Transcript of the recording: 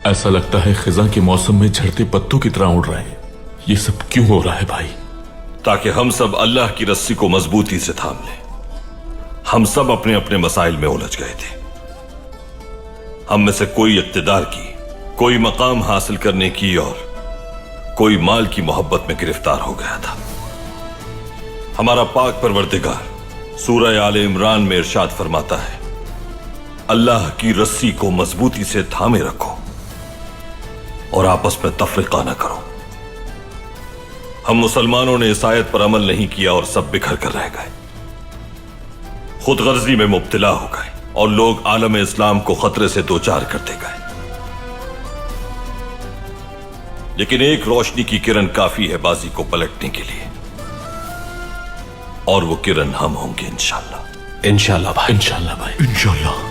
ऐसा लगता है खिजा के मौसम में झड़ते पत्तों की तरह उड़ रहे हैं। ये सब क्यों हो रहा है भाई? ताकि हम सब अल्लाह की रस्सी को मजबूती से थाम लें। हम सब अपने अपने मसाइल में उलझ गए थे। हम में से कोई इक्तिदार की, कोई मकाम हासिल करने की और कोई माल की मोहब्बत में गिरफ्तार हो गया था। हमारा पाक परवरदिगार सूरह आले इमरान में इरशाद फरमाता है, अल्लाह की रस्सी को मजबूती से थामे रखो और आपस में तफरीका न करो। हम मुसलमानों ने इस आयत पर अमल नहीं किया और सब बिखर कर रह गए, खुद गर्जी में मुब्तला हो गए और लोग आलम इस्लाम को खतरे से दो चार करते गए। लेकिन एक रोशनी की किरण काफी है बाजी को पलटने के लिए, और वो किरण हम होंगे इंशाअल्लाह। इंशाअल्लाह भाई, इंशाअल्लाह भाई, इंशाअल्लाह।